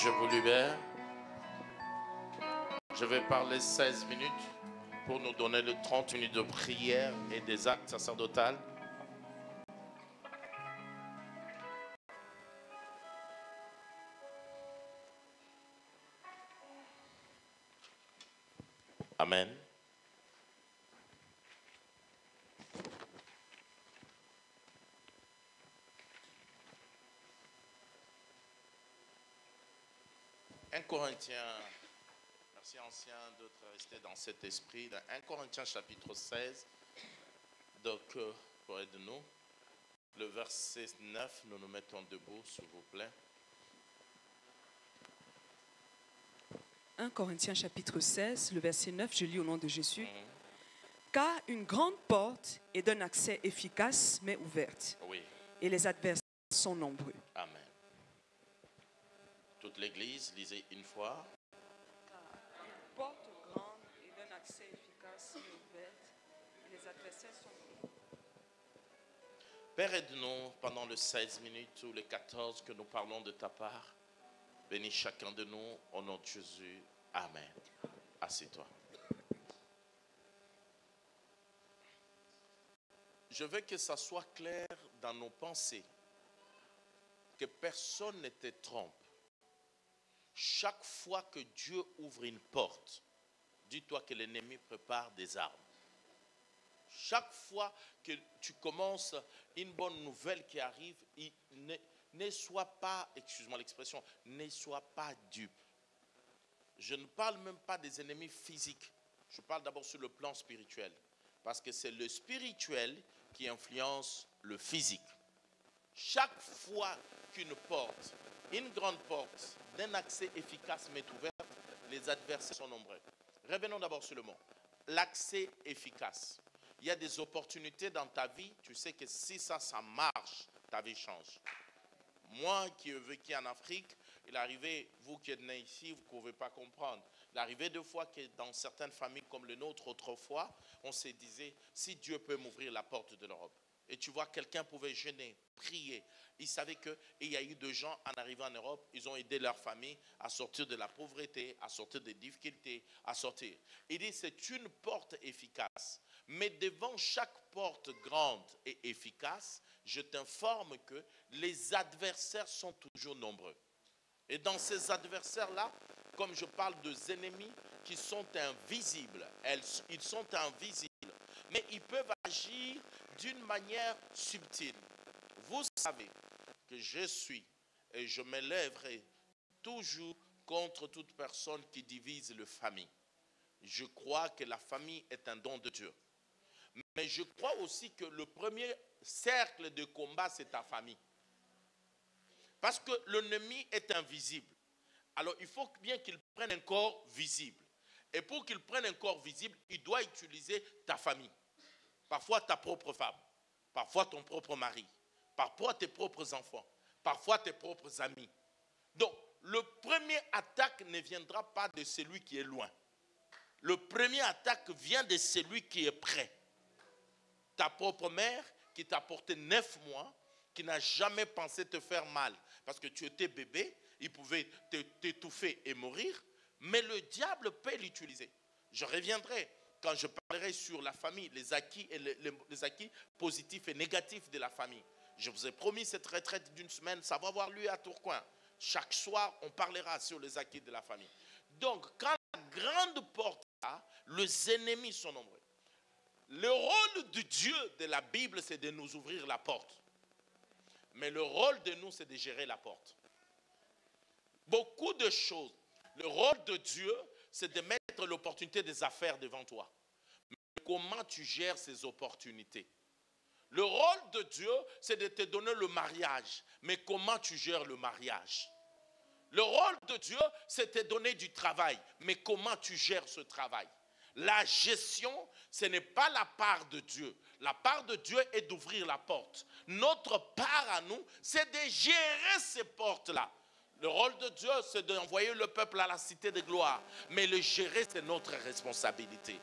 Je vous libère. Je vais parler 16 minutes pour nous donner les 30 minutes de prière et des actes sacerdotaux. Amen. Un Corinthien, merci ancien d'être resté dans cet esprit. 1 Corinthiens chapitre 16, donc pour aider-nous, le verset 9, nous nous mettons debout s'il vous plaît. 1 Corinthiens chapitre 16, le verset 9, je lis au nom de Jésus. Car une grande porte est d'un accès efficace mais ouverte. Oui. Et les adversaires sont nombreux. Amen. Toute l'église, lisez une fois. Car une porte grande est d'un accès efficace mais ouverte. Et les adversaires sont nombreux. Père, aide-nous pendant les 16 minutes ou les 14 que nous parlons de ta part. Bénis chacun de nous au nom de Jésus. Amen. Assieds-toi. Je veux que ça soit clair dans nos pensées, que personne ne te trompe. Chaque fois que Dieu ouvre une porte, dis-toi que l'ennemi prépare des armes. Chaque fois que tu commences une bonne nouvelle qui arrive, ne sois pas, excuse-moi l'expression, ne sois pas dupe. Je ne parle même pas des ennemis physiques. Je parle d'abord sur le plan spirituel. Parce que c'est le spirituel qui influence le physique. Chaque fois qu'une porte, une grande porte, d'un accès efficace m'est ouverte, les adversaires sont nombreux. Revenons d'abord sur le mot. L'accès efficace. Il y a des opportunités dans ta vie, tu sais que si ça marche, ta vie change. Moi qui ai vécu en Afrique, il arrivait, vous qui êtes nés ici, vous ne pouvez pas comprendre. Il arrivait deux fois que dans certaines familles comme le nôtre autrefois, on se disait, si Dieu peut m'ouvrir la porte de l'Europe. Et tu vois, quelqu'un pouvait jeûner, prier. Il savait qu'il y a eu des gens en arrivant en Europe, ils ont aidé leur famille à sortir de la pauvreté, à sortir des difficultés, à sortir. Il dit, c'est une porte efficace. Mais devant chaque porte grande et efficace, je t'informe que les adversaires sont toujours nombreux. Et dans ces adversaires-là, comme je parle des ennemis qui sont invisibles, ils sont invisibles, mais ils peuvent agir d'une manière subtile. Vous savez que je suis et je me lèverai toujours contre toute personne qui divise la famille. Je crois que la famille est un don de Dieu. Mais je crois aussi que le premier cercle de combat, c'est ta famille. Parce que l'ennemi est invisible. Alors, il faut bien qu'il prenne un corps visible. Et pour qu'il prenne un corps visible, il doit utiliser ta famille. Parfois ta propre femme, parfois ton propre mari, parfois tes propres enfants, parfois tes propres amis. Donc, le premier attaque ne viendra pas de celui qui est loin. Le premier attaque vient de celui qui est près. Ta propre mère qui t'a porté 9 mois, qui n'a jamais pensé te faire mal. Parce que tu étais bébé, il pouvait t'étouffer et mourir, mais le diable peut l'utiliser. Je reviendrai quand je parlerai sur la famille, les acquis, et les acquis positifs et négatifs de la famille. Je vous ai promis cette retraite d'une semaine, ça va avoir lieu à Tourcoing. Chaque soir, on parlera sur les acquis de la famille. Donc, quand la grande porte est là, les ennemis sont nombreux. Le rôle de Dieu de la Bible, c'est de nous ouvrir la porte. Mais le rôle de nous, c'est de gérer la porte. Beaucoup de choses. Le rôle de Dieu, c'est de mettre l'opportunité des affaires devant toi. Mais comment tu gères ces opportunités? Le rôle de Dieu, c'est de te donner le mariage. Mais comment tu gères le mariage? Le rôle de Dieu, c'est de te donner du travail. Mais comment tu gères ce travail? La gestion, ce n'est pas la part de Dieu. La part de Dieu est d'ouvrir la porte. Notre part à nous, c'est de gérer ces portes-là. Le rôle de Dieu, c'est d'envoyer le peuple à la cité de gloire. Mais le gérer, c'est notre responsabilité.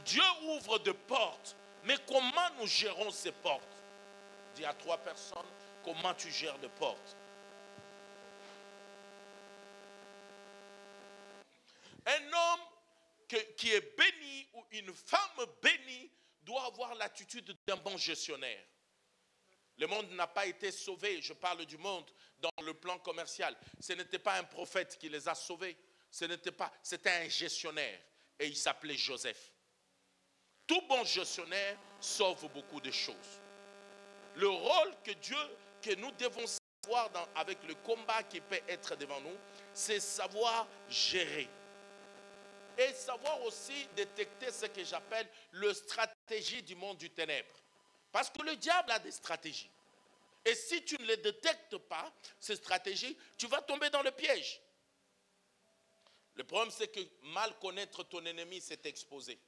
Dieu ouvre des portes. Mais comment nous gérons ces portes? Dis à 3 personnes, comment tu gères des portes? qui est béni ou une femme bénie doit avoir l'attitude d'un bon gestionnaire. Le monde n'a pas été sauvé, je parle du monde dans le plan commercial. Ce n'était pas un prophète qui les a sauvés, c'était un gestionnaire et il s'appelait Joseph. Tout bon gestionnaire sauve beaucoup de choses. Le rôle que nous devons savoir avec le combat qui peut être devant nous, c'est savoir gérer. Et savoir aussi détecter ce que j'appelle le stratégie du monde du ténèbre. Parce que le diable a des stratégies. Et si tu ne les détectes pas, ces stratégies, tu vas tomber dans le piège. Le problème, c'est que mal connaître ton ennemi, c'est t'exposer.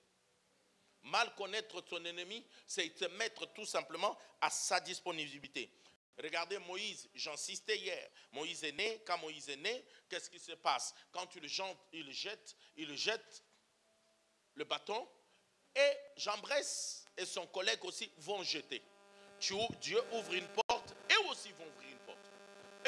Mal connaître ton ennemi, c'est te mettre tout simplement à sa disponibilité. Regardez Moïse, j'insistais hier. Moïse est né, quand Moïse est né, qu'est-ce qui se passe? Quand il jette le bâton et Jambres et son collègue aussi vont jeter. Dieu ouvre une porte, eux aussi vont ouvrir une porte.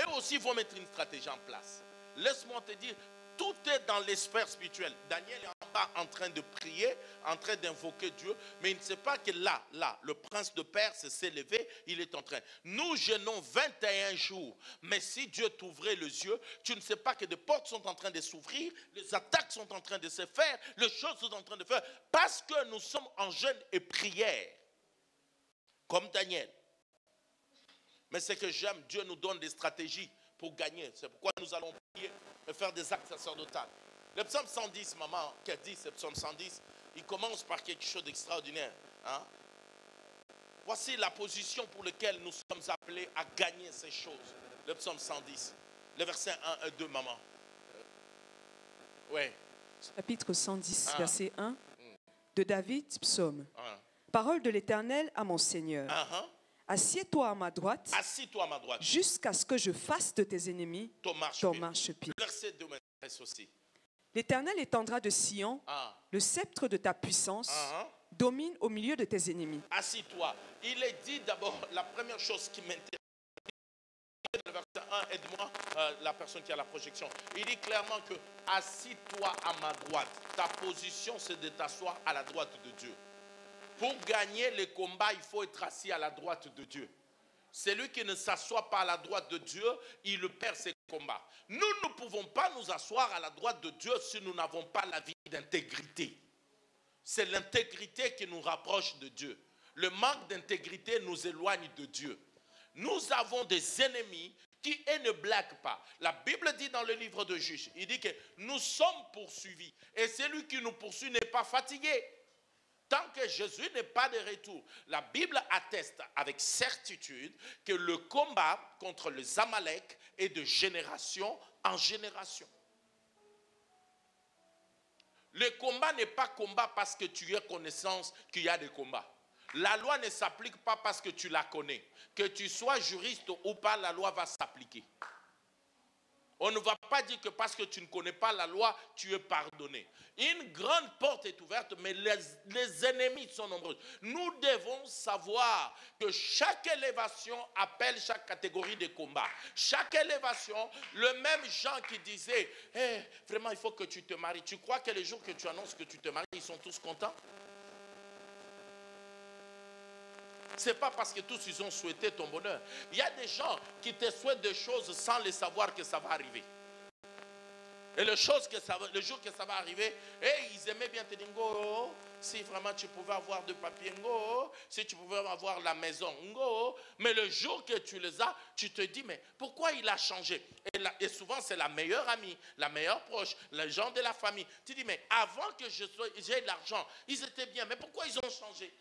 Eux aussi vont mettre une stratégie en place. Laisse-moi te dire, tout est dans l'esprit spirituel. Daniel est en bas en train de prier, en train d'invoquer Dieu, mais il ne sait pas que là, le prince de Perse s'est levé, il est en train. Nous jeûnons 21 jours, mais si Dieu t'ouvrait les yeux, tu ne sais pas que des portes sont en train de s'ouvrir, les attaques sont en train de se faire, les choses sont en train de faire, parce que nous sommes en jeûne et prière, comme Daniel. Mais ce que j'aime, Dieu nous donne des stratégies pour gagner. C'est pourquoi nous allons prier et faire des actes sacerdotaux. Le psaume 110, maman, qui a dit ce psaume 110, il commence par quelque chose d'extraordinaire. Hein? Voici la position pour laquelle nous sommes appelés à gagner ces choses. Le psaume 110, le verset 1 et 2, maman. Oui. Chapitre 110, verset 1 de David, psaume. Parole de l'Éternel à mon Seigneur. Assieds-toi à ma droite, jusqu'à ce que je fasse de tes ennemis ton marchepied. Verset 2 m'intéresse aussi. L'Éternel étendra de Sion le sceptre de ta puissance, domine au milieu de tes ennemis. Assis-toi. Il est dit d'abord, la première chose qui m'intéresse, le verset 1, aide-moi, la personne qui a la projection. Il dit clairement que assis-toi à ma droite. Ta position, c'est de t'asseoir à la droite de Dieu. Pour gagner les combats, il faut être assis à la droite de Dieu. Celui qui ne s'assoit pas à la droite de Dieu, il perd ses combats. Nous ne pouvons pas nous asseoir à la droite de Dieu si nous n'avons pas la vie d'intégrité. C'est l'intégrité qui nous rapproche de Dieu. Le manque d'intégrité nous éloigne de Dieu. Nous avons des ennemis qui ne blaguent pas. La Bible dit dans le livre de Juges, il dit que nous sommes poursuivis. Et celui qui nous poursuit n'est pas fatigué. Tant que Jésus n'est pas de retour, la Bible atteste avec certitude que le combat contre les Amalek est de génération en génération. Le combat n'est pas combat parce que tu as connaissance qu'il y a des combats. La loi ne s'applique pas parce que tu la connais. Que tu sois juriste ou pas, la loi va s'appliquer. On ne va pas dire que parce que tu ne connais pas la loi, tu es pardonné. Une grande porte est ouverte, mais les ennemis sont nombreux. Nous devons savoir que chaque élévation appelle chaque catégorie de combat. Chaque élévation, le même Jean qui disait, hey, vraiment il faut que tu te maries. Tu crois que les jours que tu annonces que tu te maries, ils sont tous contents? Ce n'est pas parce que tous ils ont souhaité ton bonheur. Il y a des gens qui te souhaitent des choses sans les savoir que ça va arriver. Et le jour que ça va arriver, ils aimaient bien te dire, oh, si vraiment tu pouvais avoir de papier, oh, si tu pouvais avoir la maison, oh, mais le jour que tu les as, tu te dis, mais pourquoi il a changé? Et souvent c'est la meilleure amie, la meilleure proche, les gens de la famille. Tu dis, mais avant que j'ai de l'argent, ils étaient bien, mais pourquoi ils ont changé?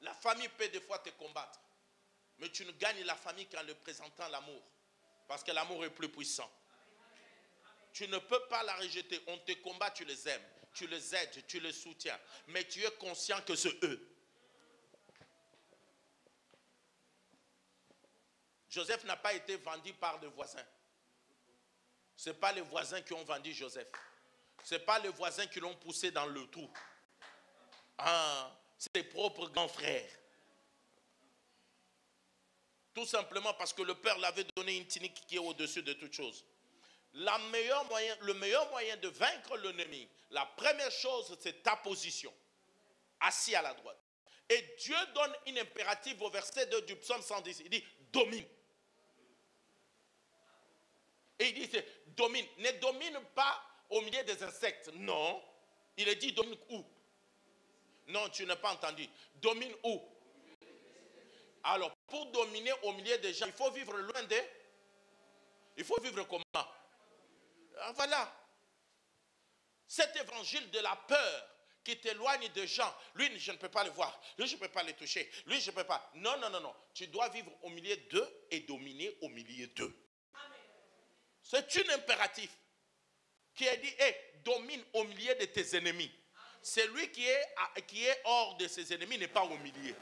La famille peut des fois te combattre, mais tu ne gagnes la famille qu'en leur présentant l'amour, parce que l'amour est plus puissant. Tu ne peux pas la rejeter. On te combat, tu les aimes, tu les aides, tu les soutiens, mais tu es conscient que c'est eux. Joseph n'a pas été vendu par des voisins. Ce n'est pas les voisins qui ont vendu Joseph. Ce n'est pas les voisins qui l'ont poussé dans le trou. Ses propres grands frères. Tout simplement parce que le père l'avait donné une tunique qui est au-dessus de toute chose. le meilleur moyen de vaincre l'ennemi, la première chose, c'est ta position, assis à la droite. Et Dieu donne une impérative au verset 2 du psaume 110. Il dit, domine. Et il dit, domine. Ne domine pas au milieu des insectes. Non. Il est dit, domine où? Non, tu n'as pas entendu. Domine où? Alors, pour dominer au milieu des gens, il faut vivre loin d'eux. Il faut vivre comment? Voilà. Cet évangile de la peur qui t'éloigne des gens, lui, je ne peux pas le voir, lui, je ne peux pas le toucher, lui, je ne peux pas. Non, non, non, non. Tu dois vivre au milieu d'eux et dominer au milieu d'eux. C'est un impératif qui est dit, hey, domine au milieu de tes ennemis. Celui qui est hors de ses ennemis n'est pas au milieu.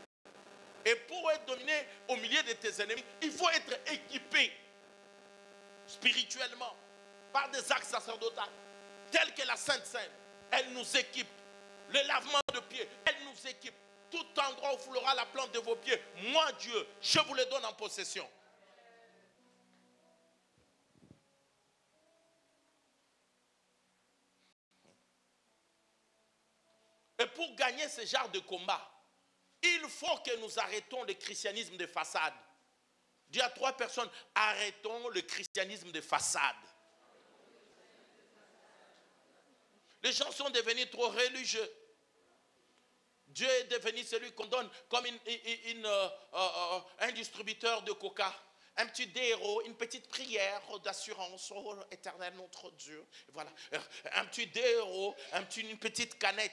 Et pour être dominé au milieu de tes ennemis, il faut être équipé spirituellement par des actes sacerdotaux tels que la Sainte Seine. Elle nous équipe. Le lavement de pieds, elle nous équipe. Tout endroit où foulera la plante de vos pieds, moi Dieu, je vous le donne en possession. Et pour gagner ce genre de combat, il faut que nous arrêtons le christianisme de façade. Dis à 3 personnes, arrêtons le christianisme de façade. Les gens sont devenus trop religieux. Dieu est devenu celui qu'on donne comme un distributeur de coca. Un petit déhéros, une petite prière d'assurance. Oh, éternel notre Dieu. Voilà. Un petit déhéros, une petite canette.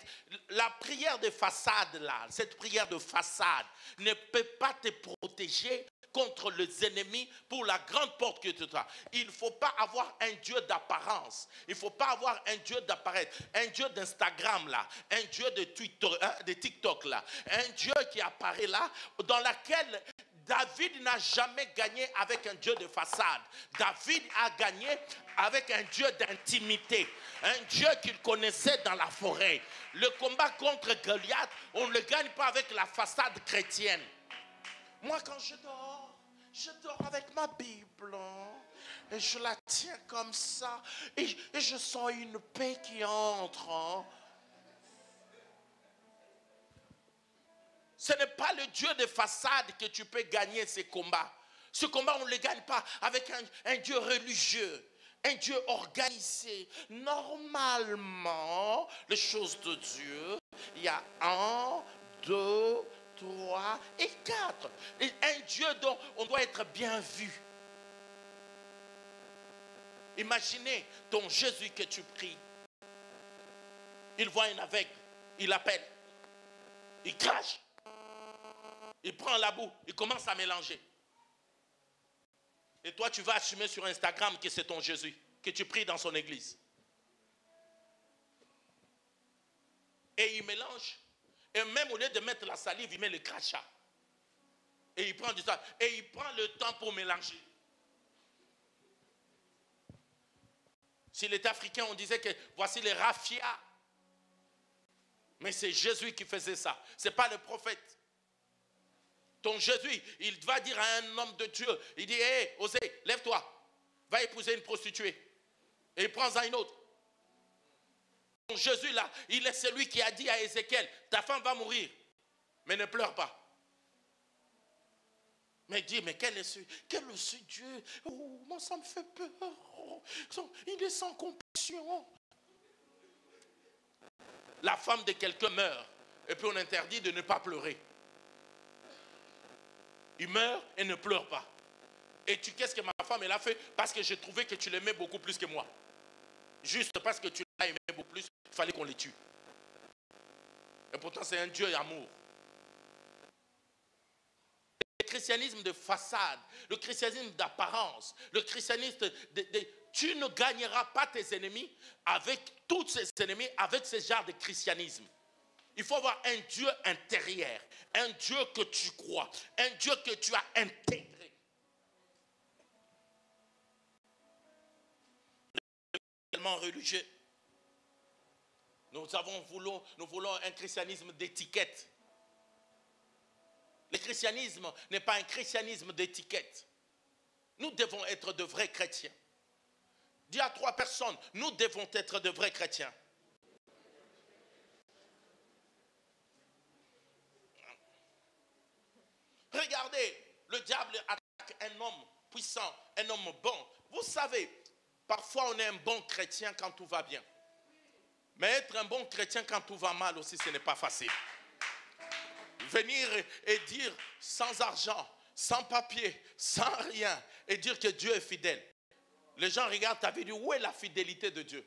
La prière de façade, là, cette prière de façade ne peut pas te protéger contre les ennemis pour la grande porte que tu as. Il ne faut pas avoir un Dieu d'apparence. Il ne faut pas avoir un Dieu d'apparaître. Un Dieu d'Instagram là. Un Dieu de Twitter, de TikTok là. Un Dieu qui apparaît là, dans laquelle David n'a jamais gagné avec un Dieu de façade. David a gagné avec un Dieu d'intimité. Un Dieu qu'il connaissait dans la forêt. Le combat contre Goliath, on ne le gagne pas avec la façade chrétienne. Moi, quand je dors avec ma Bible. Et je la tiens comme ça. Et je sens une paix qui entre. Ce n'est pas le Dieu de façade que tu peux gagner ces combats. Ce combat, on ne le gagne pas avec un Dieu religieux, un Dieu organisé. Normalement, les choses de Dieu, il y a 1, 2, 3 et 4. Et un Dieu dont on doit être bien vu. Imaginez ton Jésus que tu pries. Il voit un aveugle, il appelle, il crache. Il prend la boue, il commence à mélanger. Et toi, tu vas assumer sur Instagram que c'est ton Jésus, que tu pries dans son église. Et il mélange. Et même au lieu de mettre la salive, il met le crachat. Et il prend du temps. Et il prend le temps pour mélanger. S'il était africain, on disait que voici les rafias. Mais c'est Jésus qui faisait ça. Ce n'est pas le prophète. Ton Jésus, il va dire à un homme de Dieu, il dit, hé, Osée, lève-toi, va épouser une prostituée. Et il prend une autre. Ton Jésus là, il est celui qui a dit à Ézéchiel, ta femme va mourir, mais ne pleure pas. Mais il dit, mais quel est ce Dieu? Oh, moi ça me fait peur. Oh, il est sans compassion. La femme de quelqu'un meurt, et puis on interdit de ne pas pleurer. Il meurt et ne pleure pas. Et qu'est-ce que ma femme elle a fait? Parce que j'ai trouvé que tu l'aimais beaucoup plus que moi. Juste parce que tu l'as aimé beaucoup plus, il fallait qu'on les tue. Et pourtant c'est un Dieu d'amour. Le christianisme de façade, le christianisme d'apparence, le christianisme tu ne gagneras pas tes ennemis avec tous ces ennemis, avec ce genre de christianisme. Il faut avoir un Dieu intérieur, un Dieu que tu crois, un Dieu que tu as intégré. Tellement religieux. Nous voulons un christianisme d'étiquette. Le christianisme n'est pas un christianisme d'étiquette. Nous devons être de vrais chrétiens. Dis à 3 personnes, nous devons être de vrais chrétiens. Regardez, le diable attaque un homme puissant, un homme bon. Vous savez, parfois on est un bon chrétien quand tout va bien. Mais être un bon chrétien quand tout va mal aussi, ce n'est pas facile. Venir et dire sans argent, sans papier, sans rien, et dire que Dieu est fidèle. Les gens regardent ta vie et disent, où est la fidélité de Dieu?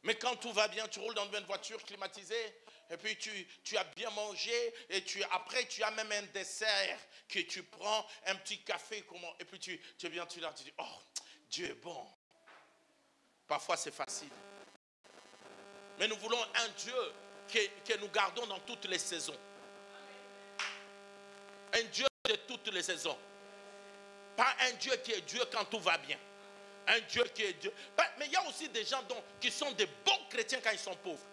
Mais quand tout va bien, tu roules dans une voiture climatisée, et puis tu as bien mangé, et après tu as même un dessert que tu prends, un petit café, et puis tu es bien, tu dis, oh, Dieu est bon. Parfois c'est facile. Mais nous voulons un Dieu que nous gardons dans toutes les saisons. Un Dieu de toutes les saisons. Pas un Dieu qui est Dieu quand tout va bien. Un Dieu qui est Dieu. Mais il y a aussi des gens qui sont des bons chrétiens quand ils sont pauvres.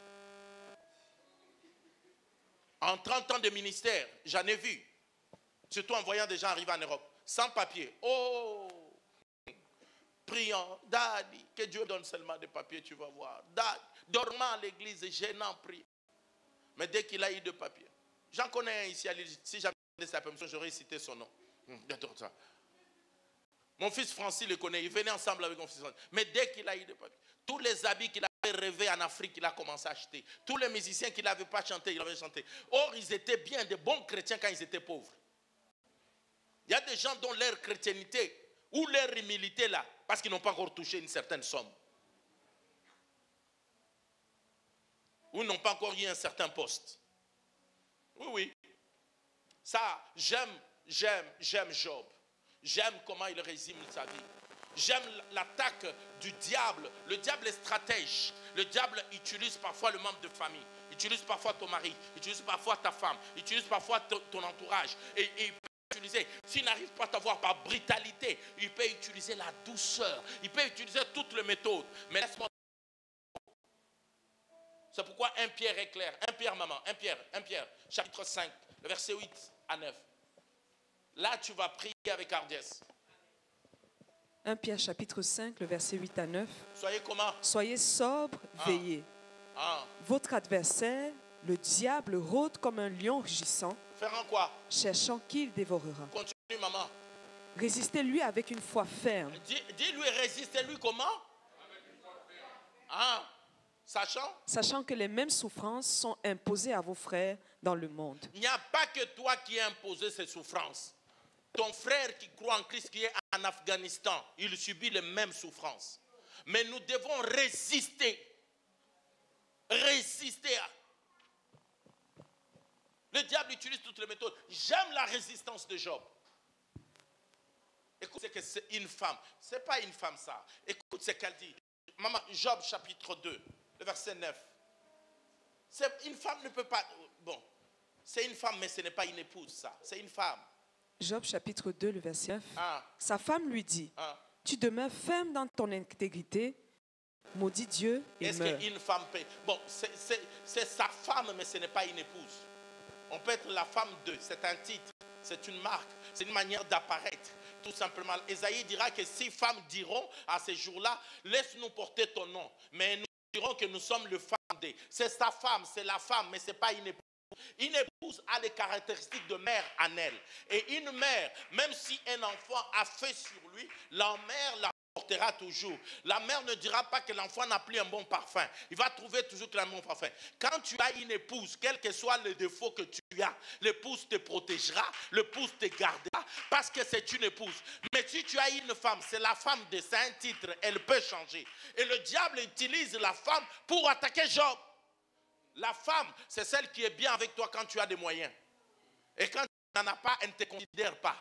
En 30 ans de ministère, j'en ai vu. Surtout en voyant des gens arriver en Europe. Sans papier. Oh! Priant. Daddy, que Dieu donne seulement des papiers, tu vas voir. Daddy, dormant à l'église, gênant, priant. Mais dès qu'il a eu de papiers. J'en connais un ici. Si j'avais demandé sa permission, j'aurais cité son nom. Mon fils Francis le connaît. Il venait ensemble avec mon fils Francis. Mais dès qu'il a eu des papiers, tous les habits qu'il avait rêvé en Afrique, il a commencé à acheter. Tous les musiciens qu'il n'avait pas chanté, il avait chanté. Or, ils étaient bien des bons chrétiens quand ils étaient pauvres. Il y a des gens dont leur chrétienté ou leur humilité là, parce qu'ils n'ont pas encore touché une certaine somme. Ou n'ont pas encore eu un certain poste. Oui, oui. Ça, j'aime Job. J'aime comment il résume sa vie. J'aime l'attaque du diable. Le diable est stratège. Le diable utilise parfois le membre de famille. Il utilise parfois ton mari. Il utilise parfois ta femme. Il utilise parfois ton entourage. Et il peut utiliser, s'il n'arrive pas à t'avoir par brutalité, il peut utiliser la douceur. Il peut utiliser toutes les méthodes. Mais laisse-moi. C'est pourquoi 1 Pierre est clair. 1 Pierre, maman. 1 Pierre, chapitre 5, le verset 8 à 9. Là, tu vas prier avec hardiesse. 1 Pierre chapitre 5, le verset 8 à 9. Soyez comment? Soyez sobres, veillez. Votre adversaire, le diable, rôde comme un lion rugissant. Faire quoi? Cherchant qui il dévorera. Continue, maman. Résistez-lui avec une foi ferme. Dis-lui, résistez-lui comment? Avec une foi ferme. Sachant que les mêmes souffrances sont imposées à vos frères dans le monde. Il n'y a pas que toi qui as imposé ces souffrances. Ton frère qui croit en Christ, qui est en Afghanistan, il subit les mêmes souffrances. Mais nous devons résister. Résister. Le diable utilise toutes les méthodes. J'aime la résistance de Job. Écoute, c'est que c'est une femme. Ce n'est pas une femme ça. Écoute ce qu'elle dit. Maman, Job chapitre 2, le verset 9. Une femme ne peut pas... Bon, c'est une femme, mais ce n'est pas une épouse ça. C'est une femme. Job chapitre 2, le verset 9. Sa femme lui dit, tu demeures ferme dans ton intégrité, maudit Dieu et est-ce meurt. qu'une femme peut... Bon, c'est sa femme, mais ce n'est pas une épouse. On peut être la femme d'eux, c'est un titre, c'est une marque, c'est une manière d'apparaître. Tout simplement, Ésaïe dira que 6 femmes diront à ces jours-là, laisse-nous porter ton nom. Mais nous dirons que nous sommes le femme d'eux. C'est sa femme, c'est la femme, mais ce n'est pas une épouse. Une épouse a les caractéristiques de mère en elle. Et une mère, même si un enfant a fait sur lui, la mère la portera toujours. La mère ne dira pas que l'enfant n'a plus un bon parfum. Il va trouver toujours qu'il a un bon parfum. Quand tu as une épouse, quel que soit le défaut que tu as, l'épouse te protégera, l'épouse te gardera, parce que c'est une épouse. Mais si tu as une femme, c'est la femme de c'est un titre, elle peut changer. Et le diable utilise la femme pour attaquer Job. La femme, c'est celle qui est bien avec toi quand tu as des moyens. Et quand tu n'en as pas, elle ne te considère pas.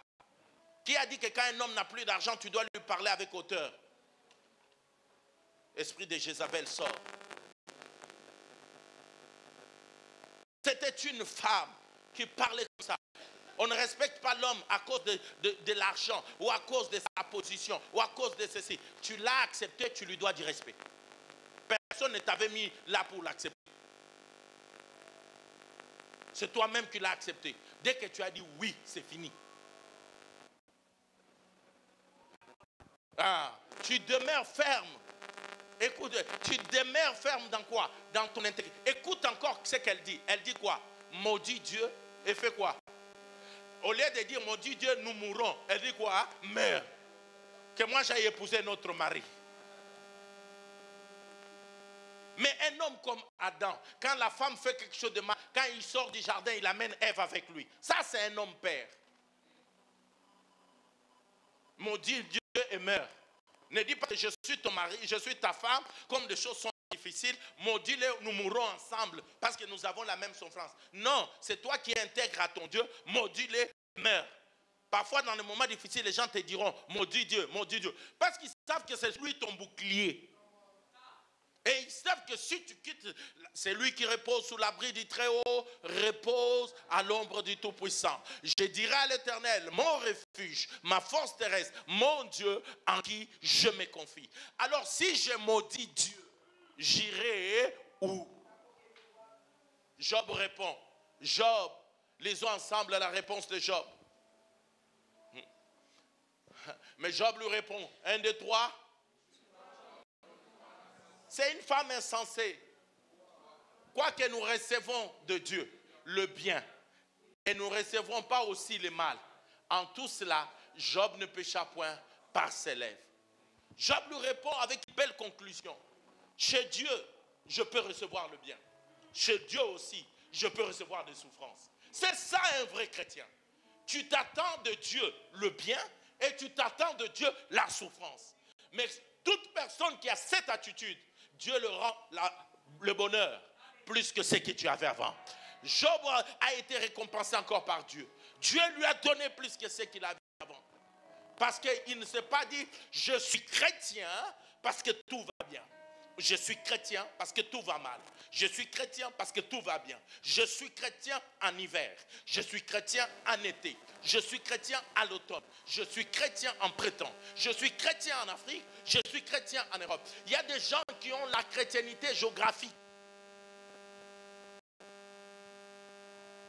Qui a dit que quand un homme n'a plus d'argent, tu dois lui parler avec hauteur? Esprit de Jézabel sort. C'était une femme qui parlait comme ça. On ne respecte pas l'homme à cause de l'argent ou à cause de sa position ou à cause de ceci. Tu l'as accepté, tu lui dois du respect. Personne ne t'avait mis là pour l'accepter. C'est toi-même qui l'as accepté. Dès que tu as dit oui, c'est fini. Tu demeures ferme. Écoute, tu demeures ferme dans quoi? Dans ton intégrité. Écoute encore ce qu'elle dit. Elle dit quoi? Maudit Dieu et fait quoi? Au lieu de dire maudit Dieu, nous mourrons. Elle dit quoi? Meurs. Que moi j'aille épouser notre mari. Mais un homme comme Adam, quand la femme fait quelque chose de mal, quand il sort du jardin, il amène Ève avec lui. Ça, c'est un homme père. Maudit Dieu et meurt. Ne dis pas que je suis ton mari, je suis ta femme, comme les choses sont difficiles, maudis-les, nous mourrons ensemble parce que nous avons la même souffrance. Non, c'est toi qui intègres à ton Dieu, maudis-les, meurs. Parfois, dans les moments difficiles, les gens te diront, maudit Dieu, parce qu'ils savent que c'est lui ton bouclier. Et ils savent que si tu quittes, c'est lui qui repose sous l'abri du Très-Haut, repose à l'ombre du Tout-Puissant. Je dirai à l'Éternel, mon refuge, ma force terrestre, mon Dieu en qui je me confie. Alors si je maudis Dieu, j'irai où? Job répond. Job, lisons ensemble la réponse de Job. Mais Job lui répond, 1, 2, 3. C'est une femme insensée. Quoique nous recevons de Dieu le bien et nous ne recevrons pas aussi le mal. En tout cela, Job ne pécha point par ses lèvres. Job lui répond avec une belle conclusion. Chez Dieu, je peux recevoir le bien. Chez Dieu aussi, je peux recevoir des souffrances. C'est ça un vrai chrétien. Tu t'attends de Dieu le bien et tu t'attends de Dieu la souffrance. Mais toute personne qui a cette attitude, Dieu le rend le bonheur plus que ce que tu avais avant. Job a été récompensé encore par Dieu. Dieu lui a donné plus que ce qu'il avait avant. Parce qu'il ne s'est pas dit, je suis chrétien parce que tout va bien. Je suis chrétien parce que tout va mal. Je suis chrétien parce que tout va bien. Je suis chrétien en hiver. Je suis chrétien en été. Je suis chrétien à l'automne. Je suis chrétien en printemps. Je suis chrétien en Afrique. Je suis chrétien en Europe. Il y a des gens qui ont la chrétienité géographique.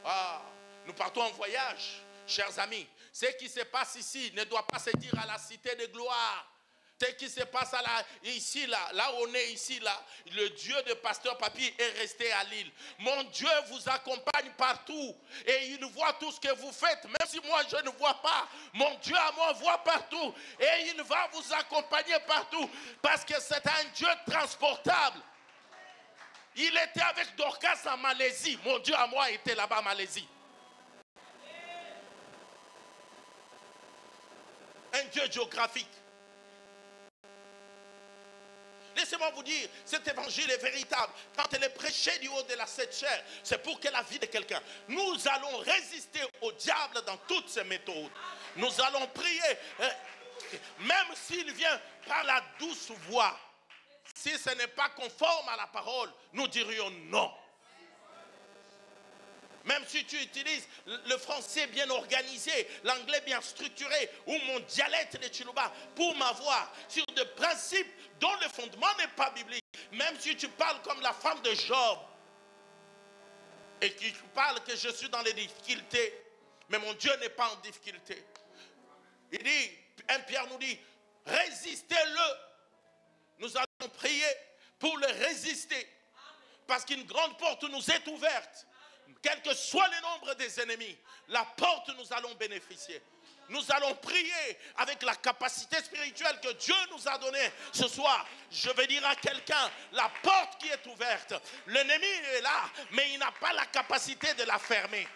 Ah, nous partons en voyage, chers amis. Ce qui se passe ici ne doit pas se dire à la cité de gloire. Ce qui se passe ici, là où on est ici, là, le Dieu de Pasteur Papy est resté à Lille. Mon Dieu vous accompagne partout et il voit tout ce que vous faites, même si moi je ne vois pas. Mon Dieu à moi voit partout et il va vous accompagner partout parce que c'est un Dieu transportable. Il était avec Dorcas en Malaisie. Mon Dieu à moi était là-bas en Malaisie. Un Dieu géographique. Laissez-moi vous dire, cet évangile est véritable. Quand elle est prêchée du haut de la cette chair, c'est pour que la vie de quelqu'un. Nous allons résister au diable dans toutes ses méthodes. Nous allons prier, même s'il vient par la douce voix. Si ce n'est pas conforme à la parole, nous dirions non. Même si tu utilises le français bien organisé, l'anglais bien structuré, ou mon dialecte de Chiluba, pour m'avoir sur des principes dont le fondement n'est pas biblique. Même si tu parles comme la femme de Job, et que tu parles que je suis dans les difficultés, mais mon Dieu n'est pas en difficulté. Il dit, 1 Pierre nous dit, résistez-le. Nous allons prier pour le résister. Parce qu'une grande porte nous est ouverte. Quel que soit le nombre des ennemis, la porte nous allons bénéficier. Nous allons prier avec la capacité spirituelle que Dieu nous a donnée ce soir. Je vais dire à quelqu'un, la porte qui est ouverte, l'ennemi est là, mais il n'a pas la capacité de la fermer.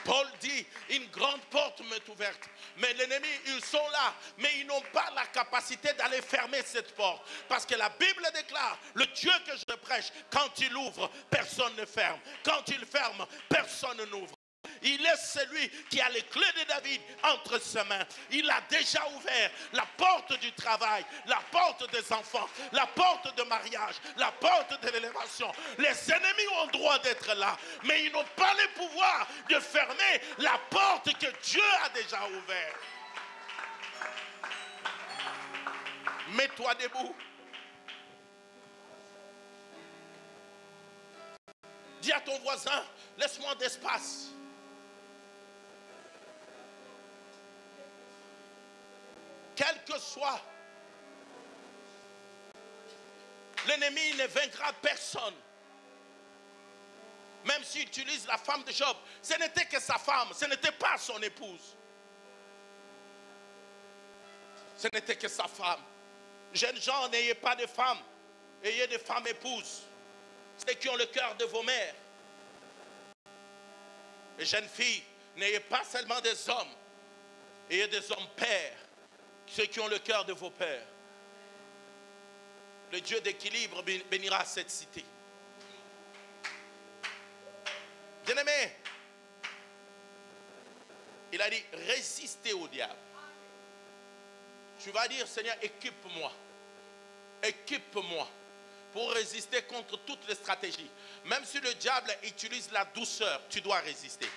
Paul dit, une grande porte m'est ouverte. Mais l'ennemi, ils sont là, mais ils n'ont pas la capacité d'aller fermer cette porte. Parce que la Bible déclare, le Dieu que je prêche, quand il ouvre, personne ne ferme. Quand il ferme, personne n'ouvre. Il est celui qui a les clés de David entre ses mains. Il a déjà ouvert la porte du travail, la porte des enfants, la porte de mariage, la porte de l'élévation. Les ennemis ont le droit d'être là, mais ils n'ont pas le pouvoir de fermer la porte que Dieu a déjà ouverte. Mets-toi debout. Dis à ton voisin, laisse-moi d'espace. quel que soit, l'ennemi ne vaincra personne. Même s'il utilise la femme de Job, ce n'était que sa femme, ce n'était pas son épouse. Ce n'était que sa femme. Jeunes gens, n'ayez pas de femmes, ayez des femmes épouses. Ceux qui ont le cœur de vos mères. Et jeunes filles, n'ayez pas seulement des hommes, ayez des hommes pères, ceux qui ont le cœur de vos pères. Le Dieu d'équilibre bénira cette cité. Bien-aimé, il a dit, résistez au diable. Tu vas dire, Seigneur, équipe-moi. Équipe-moi pour résister contre toutes les stratégies. Même si le diable utilise la douceur, tu dois résister.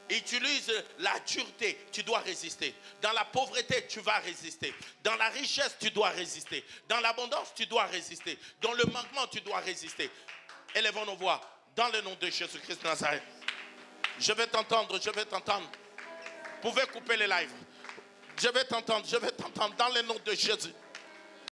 Il utilise la dureté, tu dois résister. Dans la pauvreté, tu vas résister. Dans la richesse, tu dois résister. Dans l'abondance, tu dois résister. Dans le manquement, tu dois résister. Élevons nos voix dans le nom de Jésus-Christ de Nazareth. Je vais t'entendre, je vais t'entendre. Vous pouvez couper les lives. Je vais t'entendre dans le nom de Jésus.